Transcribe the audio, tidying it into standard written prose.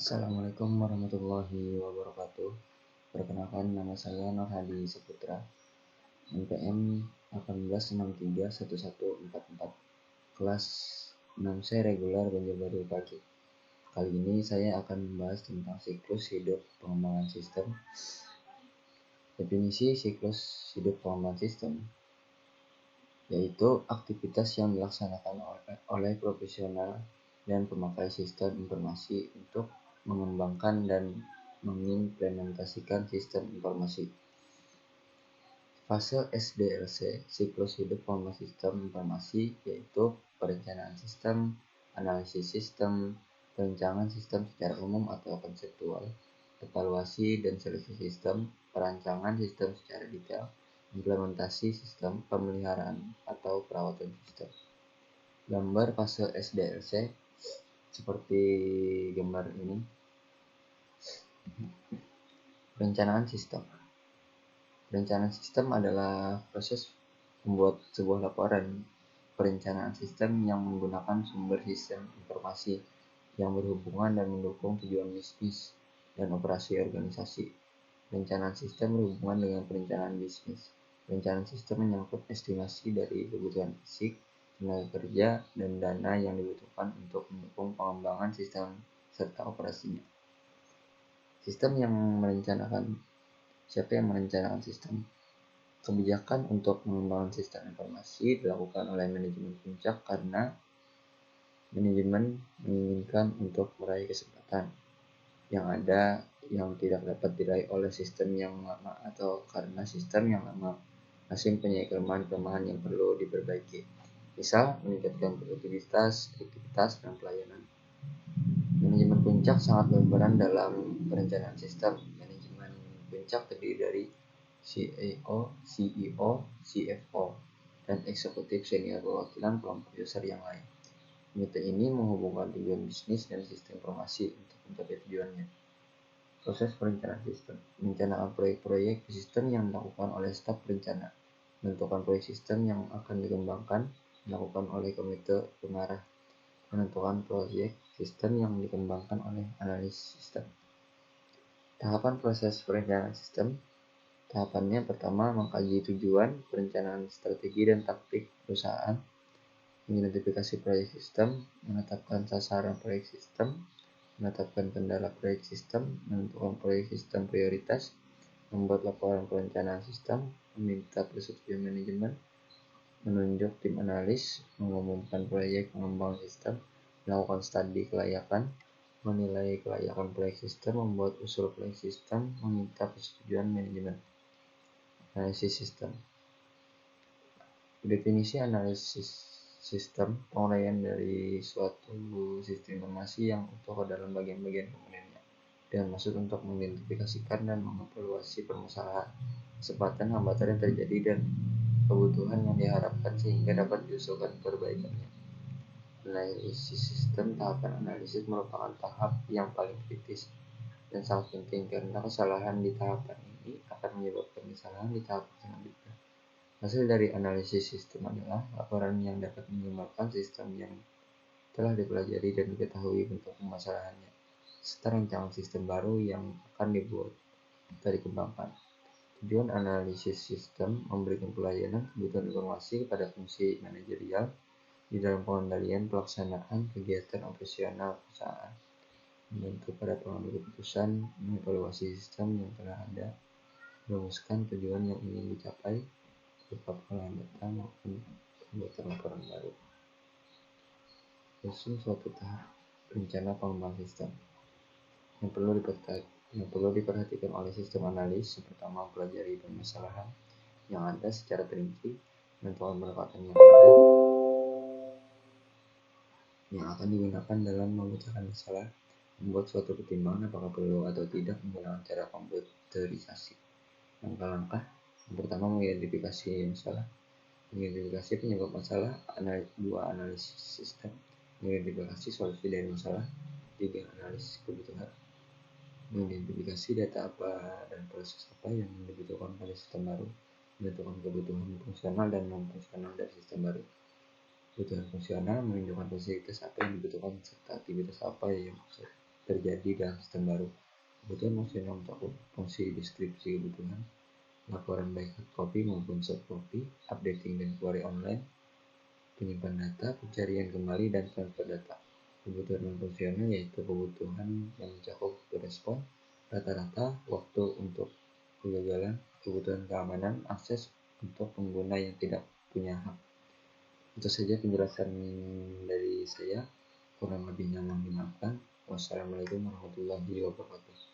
Assalamualaikum warahmatullahi wabarakatuh. Perkenalkan, nama saya Nur Hadi Saputra, NPM 18631144, kelas 6C reguler Banjarbaru Pagi. Kali ini saya akan membahas tentang siklus hidup pengembangan sistem. Definisi siklus hidup pengembangan sistem yaitu aktivitas yang dilaksanakan oleh profesional dan pemakai sistem informasi untuk mengembangkan dan mengimplementasikan sistem informasi. Fase SDLC, siklus hidup pengembangan sistem informasi, yaitu perencanaan sistem, analisis sistem, perencanaan sistem secara umum atau konseptual, evaluasi dan seleksi sistem, perancangan sistem secara detail, implementasi sistem, pemeliharaan atau perawatan sistem. Gambar fase SDLC seperti gambar ini. Perencanaan sistem. Perencanaan sistem adalah proses membuat sebuah laporan perencanaan sistem yang menggunakan sumber sistem informasi yang berhubungan dan mendukung tujuan bisnis dan operasi organisasi. Perencanaan sistem berhubungan dengan perencanaan bisnis. Perencanaan sistem menyangkut estimasi dari kebutuhan fisik, tenaga kerja, dan dana yang dibutuhkan untuk mendukung pengembangan sistem serta operasinya. Sistem yang merencanakan. Siapa yang merencanakan sistem? Kebijakan untuk mengembangkan sistem informasi dilakukan oleh manajemen puncak karena manajemen menginginkan untuk meraih kesempatan yang ada yang tidak dapat diraih oleh sistem yang lama atau karena sistem yang lama masih mempunyai kelemahan-kelemahan yang perlu diperbaiki. Misal, meningkatkan produktivitas, efektivitas, dan pelayanan. Manajemen puncak sangat berperan dalam perencanaan sistem. Manajemen puncak terdiri dari CEO, CFO, dan eksekutif senior perwakilan kelompok user yang lain. Komite ini menghubungkan tujuan bisnis dan sistem informasi untuk mencapai tujuannya. Proses perencanaan sistem. Perencanaan proyek-proyek sistem yang dilakukan oleh staf perencana. Menentukan proyek sistem yang akan dikembangkan dilakukan oleh komite pengarah. Menentukan proyek sistem yang dikembangkan oleh analis sistem. Tahapan proses perencanaan sistem. Tahapannya pertama mengkaji tujuan, perencanaan strategi dan taktik perusahaan, mengidentifikasi proyek sistem, menetapkan sasaran proyek sistem, menetapkan kendala proyek sistem, menentukan proyek sistem prioritas, membuat laporan perencanaan sistem, meminta persetujuan manajemen, menunjuk tim analis, mengumumkan proyek pengembangan sistem, melakukan studi kelayakan, menilai kelayakan proyek sistem, membuat usul proyek sistem, meminta persetujuan manajemen. Analisis sistem. Definisi analisis sistem, penguraian dari suatu sistem informasi yang utuh ke dalam bagian-bagian komponennya dengan maksud untuk mengidentifikasikan dan mengevaluasi permasalahan, kesempatan, hambatan yang terjadi, dan kebutuhan yang diharapkan sehingga dapat diusulkan perbaikannya. Analisis sistem. Tahapan analisis merupakan tahap yang paling kritis dan sangat penting karena kesalahan di tahapan ini akan menyebabkan kesalahan di tahap selanjutnya. Hasil dari analisis sistem adalah laporan yang dapat menggambarkan sistem yang telah dipelajari dan diketahui bentuk permasalahannya, serta rancangan sistem baru yang akan dibuat atau dikembangkan. Tujuan analisis sistem memberikan pelayanan kebutuhan informasi kepada fungsi manajerial di dalam pengendalian pelaksanaan kegiatan operasional perusahaan, membantu para pengambil keputusan mengevaluasi sistem yang telah ada, merumuskan tujuan yang ingin dicapai berupa pengolahan data maupun pembuatan laporan baru. Resum suatu tahap rencana pengembangan sistem yang perlu diperhatikan oleh sistem analis. Pertama, mempelajari permasalahan yang ada secara terinci, menentukan pendekatan yang ada yang akan digunakan dalam memecahkan masalah, membuat suatu pertimbangan apakah perlu atau tidak menggunakan cara komputerisasi. Langkah-langkah. Yang pertama, mengidentifikasi masalah. Mengidentifikasi penyebab masalah. 2. Analisis sistem. Mengidentifikasi solusi dari masalah. 3. Analisis kebutuhan. Mengidentifikasi data apa dan proses apa yang dibutuhkan pada sistem baru. Menentukan kebutuhan fungsional dan non-fungsional dari sistem baru. Kebutuhan fungsional menunjukkan fasilitas apa yang dibutuhkan serta aktivitas apa yang terjadi dalam sistem baru. Kebutuhan fungsional untuk fungsi deskripsi kebutuhan, laporan baik hard copy maupun soft copy, updating dan query online, penyimpan data, pencarian kembali, dan transfer data. Kebutuhan non-fungsional yaitu kebutuhan yang mencakup respon, rata-rata, waktu untuk kegagalan, kebutuhan keamanan, akses untuk pengguna yang tidak punya hak. Itu saja penjelasan dari saya, kurang lebihnya mohon dimaafkan. Wassalamualaikum warahmatullahi wabarakatuh.